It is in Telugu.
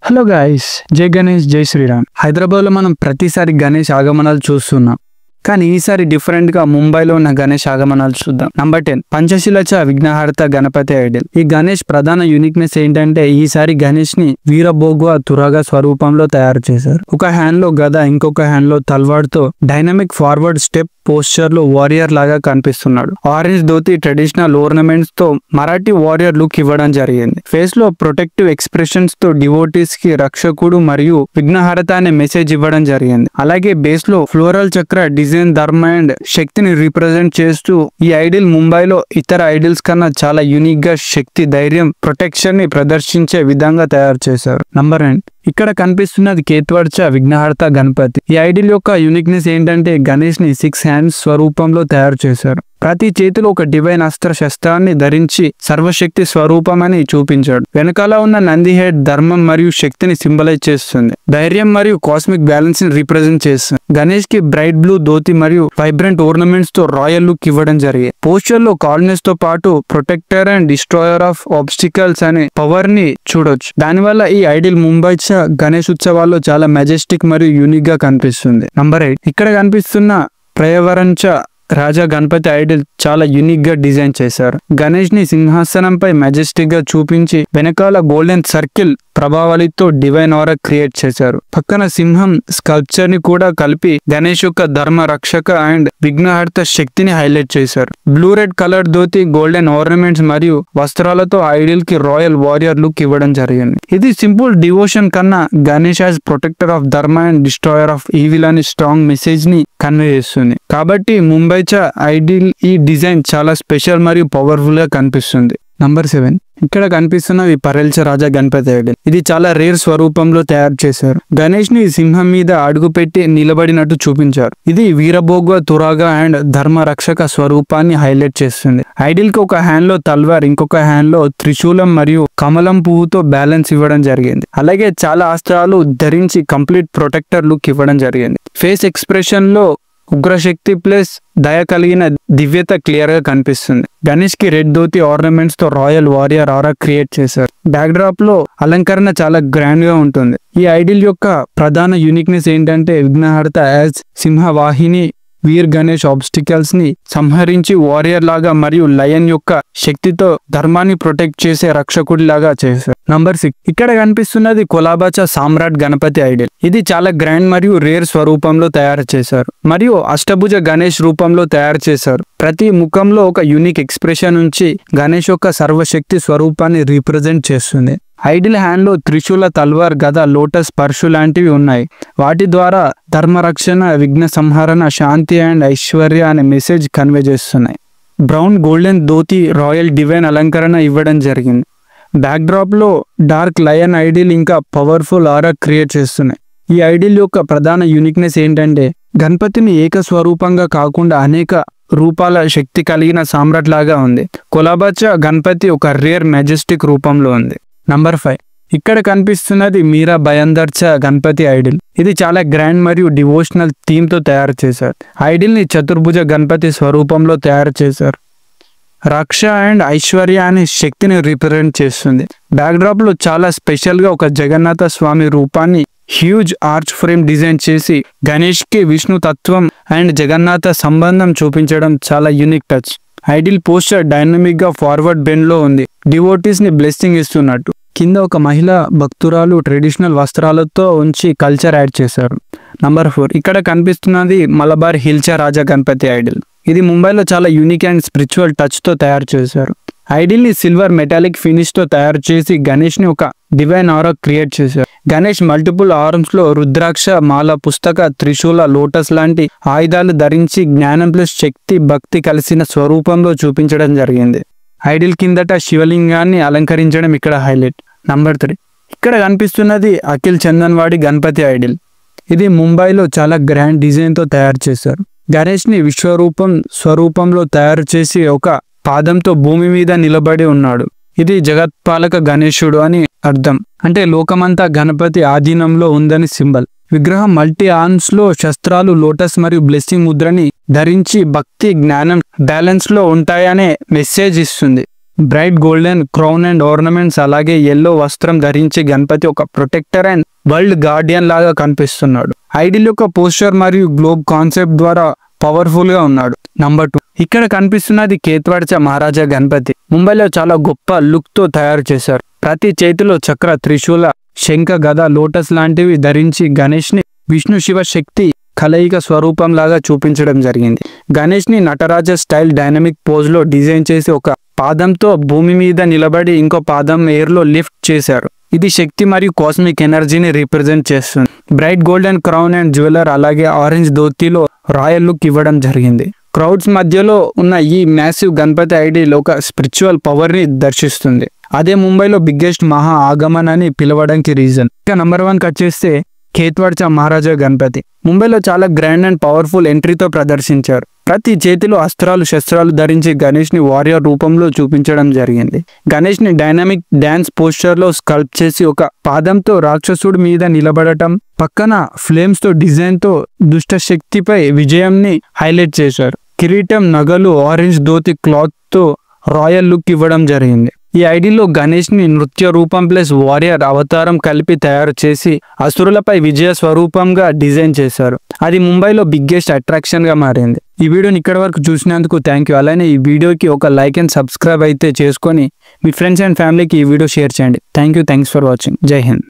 హలో గాయ్స్, జై గణేష్, జై శ్రీరామ్. హైదరాబాద్లో మనం ప్రతిసారి గణేష్ ఆగమనాలు చూస్తున్నాం. కానీ ఈసారి డిఫరెంట్గా ముంబైలో ఉన్న గణేష్ ఆగమనాలు చూద్దాం. నంబర్ 10 పంచశిలచ విఘ్నహర్త గణపతి ఐడల్. ఈ గణేష్ ప్రధాన యూనిక్నెస్ ఏంటంటే ఈసారి గణేష్ ని వీరభోగ్వ తురగ స్వరూపంలో తయారు చేశారు. ఒక హ్యాండ్ లో గద, ఇంకొక హ్యాండ్ లో తల్వార్ తో డైనమిక్ ఫార్వర్డ్ స్టెప్ పోస్చర్ లో వారియర్ లాగా కనిపిస్తున్నాడు. ఆరెంజ్ ధోతి, ట్రెడిషనల్ ఓర్నమెంట్స్ తో మరాఠీ వారియర్ లుక్ ఇవ్వడం జరిగింది. ఫేస్ లో ప్రొటెక్టివ్ ఎక్స్ప్రెషన్స్ తో డివోటీస్ కి రక్షకుడు మరియు విఘ్నహర్త అనే మెసేజ్ ఇవ్వడం జరిగింది. అలాగే బేస్ లో ఫ్లోరల్ చక్ర డిజైన్ ధర్మ అండ్ శక్తిని రిప్రజెంట్ చేస్తూ ఈ ఐడిల్ ముంబైలో ఇతర ఐడిల్స్ కన్నా చాలా యూనిక్ గా శక్తి, ధైర్యం, ప్రొటెక్షన్ ని ప్రదర్శించే విధంగా తయారు చేశారు. నంబర్ 9 ఇక్కడ కనిపిస్తున్నది కేత్వర్చ విఘ్నహర్త గణపతి. ఈ ఐడిల్ యొక్క యూనిక్నెస్ ఏంటంటే గణేష్ ని 6 హ్యాండ్స్ స్వరూపంలో తయారు చేశారు. ప్రతి చేతిలో ఒక డివైన్ అస్త్ర శస్త్రాన్ని ధరించి సర్వశక్తి స్వరూపమని చూపించాడు. వెనకాల ఉన్న నంది హెడ్ ధర్మం మరియు శక్తిని సింబలైజ్ చేస్తుంది. ధైర్యం మరియు కాస్మిక్ బ్యాలెన్స్ ని రిప్రజెంట్ చేస్తుంది. గణేష్ కి బ్రైట్ బ్లూ ధోతి మరియు వైబ్రెంట్ ఓర్నమెంట్స్ తో రాయల్ లుక్ ఇవ్వడం జరిగింది. పోస్చర్ లో కాల్నెస్ తో పాటు protector and destroyer of obstacles అనే పవర్ ని చూడొచ్చు. దానివల్ల ఈ ఐడిల్ ముంబై గణేష్ ఉత్సవాల్లో చాలా మెజెస్టిక్ మరియు యూనిక్ గా కనిపిస్తుంది. నంబర్ 8 ఇక్కడ కనిపిస్తున్న ప్రయవరంచ రాజా గణపతి ఐడిల్ చాలా యూనిక్ గా డిజైన్ చేశారు. గణేష్ ని సింహాసనంపై మెజెస్టిక్ గా చూపించి వెనకాల గోల్డెన్ సర్కిల్ ప్రభావళితో డివైన్ ఆరా క్రియేట్ చేశారు. పక్కన సింహం స్కల్ప్చర్ ని కూడా కలిపి గణేష్ యొక్క ధర్మ రక్షక అండ్ విఘ్నహర్త శక్తిని హైలైట్ చేశారు. Blue red colour dhoti, golden ornaments మరియు వస్త్రాలతో ఐడిల్ కి రాయల్ వారియర్ లుక్ ఇవ్వడం జరిగింది. ఇది సింపుల్ డివోషన్ కన్నా గణేష్ యాజ్ ప్రొటెక్టర్ ఆఫ్ ధర్మ అండ్ డిస్ట్రాయర్ ఆఫ్ ఈవిల్ అనే స్ట్రాంగ్ మెసేజ్ ని కన్వే చేస్తుంది. కాబట్టి ముంబై ఐడిల్ ఈ డిజైన్ చాలా స్పెషల్ మరియు పవర్ఫుల్ గా కనిపిస్తుంది. నంబర్ 7 ఇక్కడ కనిపిస్తున్నవి పరెల్చ రాజా గణపతి ఐడిల్. ఇది చాలా రేర్ స్వరూపంలో తయారు చేశారు. గణేష్ ని సింహం మీద అడుగు పెట్టి నిలబడినట్టు చూపించారు. ఇది వీరభోగ్వ తురగ అండ్ ధర్మ రక్షక స్వరూపాన్ని హైలైట్ చేస్తుంది. ఐడిల్ కి ఒక హ్యాండ్ లో తల్వార్, ఇంకొక హ్యాండ్ లో త్రిశూలం మరియు కమలం పువ్వుతో బ్యాలెన్స్ ఇవ్వడం జరిగింది. అలాగే చాలా అస్త్రాలు ధరించి కంప్లీట్ ప్రొటెక్టర్ లుక్ ఇవ్వడం జరిగింది. ఫేస్ ఎక్స్ప్రెషన్ లో ఉగ్రశక్తి ప్లస్ దయ కలిగిన దివ్యత క్లియర్ గా కనిపిస్తుంది. గణేష్ కి రెడ్ ధోతి ఆర్నమెంట్స్ తో రాయల్ వారియర్ ఆరా క్రియేట్ చేశారు. బ్యాక్ డ్రాప్ లో అలంకరణ చాలా గ్రాండ్ గా ఉంటుంది. ఈ ఐడిల్ యొక్క ప్రధాన యూనిక్నెస్ ఏంటంటే విఘ్నహర్త యాజ్ సింహవాహిని వీర్ గణేష్ ఆబ్స్టికల్స్ ని సంహరించి వారియర్ లాగా మరియు లయన్ యొక్క శక్తితో ధర్మాన్ని ప్రొటెక్ట్ చేసే రక్షకుడి లాగా చేశారు. నంబర్ 6 ఇక్కడ కనిపిస్తున్నది కొలాబాచ సామ్రాట్ గణపతి ఐడిల్. ఇది చాలా గ్రాండ్ మరియు రేర్ స్వరూపంలో తయారు చేశారు మరియు అష్టభుజ గణేష్ రూపంలో తయారు చేశారు. ప్రతి ముఖంలో ఒక యూనిక్ ఎక్స్ప్రెషన్ నుంచి గణేష్ యొక్క సర్వశక్తి స్వరూపాన్ని రిప్రజెంట్ చేస్తుంది. ఐడిల్ హ్యాండ్ లో త్రిశూల, తల్వార్, గద, లోటస్, పర్షు లాంటివి ఉన్నాయి. వాటి ద్వారా ధర్మరక్షణ, విఘ్న సంహరణ, శాంతి అండ్ ఐశ్వర్య అనే మెసేజ్ కన్వే చేస్తున్నాయి. Brown golden dhoti royal divine అలంకరణ ఇవ్వడం జరిగింది. బ్యాక్ డ్రాప్ లో డార్క్ లయన్ ఐడిల్ ఇంకా పవర్ఫుల్ ఆరా క్రియేట్ చేస్తున్నాయి. ఈ ఐడిల్ యొక్క ప్రధాన యూనిక్నెస్ ఏంటంటే గణపతిని ఏక స్వరూపంగా కాకుండా అనేక రూపాల శక్తి కలిగిన సామ్రాట్ లాగా ఉంది. కొలాబాచ గణపతి ఒక రేర్ మెజెస్టిక్ రూపంలో ఉంది. నంబర్ 5 ఇక్కడ కనిపిస్తున్నది మీరా భయందర్చ గణపతి ఐడిల్. ఇది చాలా గ్రాండ్ మరియు డివోషనల్ థీమ్ తో తయారు చేశారు. ఐడిల్ ని చతుర్భుజ గణపతి స్వరూపంలో తయారు చేశారు. రక్ష అండ్ ఐశ్వర్య అనే శక్తిని రిప్రజెంట్ చేస్తుంది. బ్యాక్ డ్రాప్ లో చాలా స్పెషల్ గా ఒక జగన్నాథ స్వామి రూపాన్ని హ్యూజ్ ఆర్చ్ ఫ్రేమ్ డిజైన్ చేసి గణేష్ కి విష్ణు తత్వం అండ్ జగన్నాథ సంబంధం చూపించడం చాలా unique touch. Idol poster dynamic గా ఫార్వర్డ్ బెండ్ లో ఉంది. డివోటీస్ ని బ్లెస్సింగ్ ఇస్తున్నట్టు. కింద ఒక మహిళా భక్తురాలు ట్రెడిషనల్ వస్త్రాలతో ఉంచి కల్చర్ యాడ్ చేశారు. నంబర్ 4 ఇక్కడ కనిపిస్తున్నది మలబార్ హిల్చ రాజా గణపతి ఐడిల్. ఇది ముంబైలో చాలా యూనిక్ అండ్ స్పిరిచువల్ టచ్ తో తయారు చేశారు. ఐడిల్ ని సిల్వర్ మెటాలిక్ ఫినిష్ తో తయారు చేసి గణేష్ ని ఒక డివైన్ ఆరా క్రియేట్ చేశారు. గణేష్ మల్టిపుల్ ఆర్మ్స్ లో రుద్రాక్ష, మాల, పుస్తక, త్రిశూల, లోటస్ లాంటి ఆయుధాలు ధరించి జ్ఞానం ప్లస్ శక్తి, భక్తి కలిసిన స్వరూపంలో చూపించడం జరిగింది. ఐడిల్ కిందట శివలింగాన్ని అలంకరించడం ఇక్కడ హైలైట్. నంబర్ 3 ఇక్కడ కనిపిస్తున్నది అఖిల్ చందన్వాడి గణపతి ఐడిల్. ఇది ముంబైలో చాలా గ్రాండ్ డిజైన్ తో తయారు చేశారు. గణేష్ ని విశ్వరూపం స్వరూపంలో తయారు చేసి ఒక పాదంతో భూమి మీద నిలబడి ఉన్నాడు. ఇది జగత్పాలక గణేశుడు అని అర్థం. అంటే లోకమంతా గణపతి ఆధీనంలో ఉందని సింబల్. విగ్రహం మల్టీ ఆర్మ్స్ లో శస్త్రాలు, లోటస్ మరియు బ్లెస్సింగ్ ముద్రని ధరించి భక్తి, జ్ఞానం బ్యాలెన్స్ లో ఉంటాయనే మెసేజ్ ఇస్తుంది. Bright golden crown and ornaments అలాగే ఎల్లో వస్త్రం ధరించి గణపతి ఒక ప్రొటెక్టర్ అండ్ వరల్డ్ గార్డియన్ లాగా కనిపిస్తున్నాడు. ఐడిల్ యొక్క పోస్టర్ మరియు గ్లోబ్ కాన్సెప్ట్ ద్వారా పవర్ఫుల్ గా ఉన్నాడు. నంబర్ 2 ఇక్కడ కనిపిస్తున్నది కేత్వాడ్చ మహారాజా గణపతి. ముంబైలో చాలా గొప్ప లుక్ తో తయారు చేశారు. ప్రతి చేతిలో చక్ర, త్రిశూల, శంఖ, గద, లోటస్ లాంటివి ధరించి గణేష్ ని విష్ణు శివ శక్తి కలయిక స్వరూపం లాగా చూపించడం జరిగింది. గణేష్ ని నటరాజ స్టైల్ డైనమిక్ పోజ్ లో డిజైన్ చేసి ఒక పాదంతో భూమి మీద నిలబడి ఇంకో పాదం ఎయిర్ లో లిఫ్ట్ చేశారు. ఇది శక్తి మరియు కాస్మిక్ ఎనర్జీని రిప్రజెంట్ చేస్తుంది. Bright golden crown and jeweller అలాగే ఆరెంజ్ ధోతిలో రాయల్ లుక్ ఇవ్వడం జరిగింది. క్రౌడ్స్ మధ్యలో ఉన్న ఈ మ్యాసివ్ గణపతి ఐడిల్ ఒక స్పిరిచువల్ పవర్ ని దర్శిస్తుంది. అదే ముంబైలో బిగ్గెస్ట్ మహా ఆగమన్ అని పిలవడానికి రీజన్. ఇక నంబర్ 1 వచ్చేస్తే కేత్వాడ్చ మహారాజా గణపతి. ముంబైలో చాలా గ్రాండ్ అండ్ పవర్ఫుల్ ఎంట్రీతో ప్రదర్శించారు. ప్రతి చేతిలో అస్త్రాలు, శస్త్రాలు ధరించి గణేష్ ని వారియర్ రూపంలో చూపించడం జరిగింది. గణేష్ ని డైనమిక్ డాన్స్ పోస్టర్ లో స్కల్ప్ చేసి ఒక పాదంతో రాక్షసుడి మీద నిలబడటం, పక్కన ఫ్లేమ్స్ తో డిజైన్ తో దుష్ట శక్తిపై విజయంని హైలైట్ చేశారు. కిరీటం, నగలు, ఆరెంజ్ ధోతి క్లాత్ తో రాయల్ లుక్ ఇవ్వడం జరిగింది. ఈ ఐడిలో గణేష్ ని నృత్య రూపం ప్లస్ వారియర్ అవతారం కలిపి తయారు చేసి అసురులపై విజయ స్వరూపంగా డిజైన్ చేశారు. అది ముంబైలో బిగ్గెస్ట్ అట్రాక్షన్ గా మారింది. ఈ వీడియోని ఇక్కడ వరకు చూసినందుకు థ్యాంక్ యూ. అలానే ఈ వీడియోకి ఒక లైక్ అండ్ సబ్స్క్రైబ్ అయితే చేసుకొని మీ ఫ్రెండ్స్ అండ్ ఫ్యామిలీకి ఈ వీడియో షేర్ చేయండి. Thanks for watching. జై హింద్.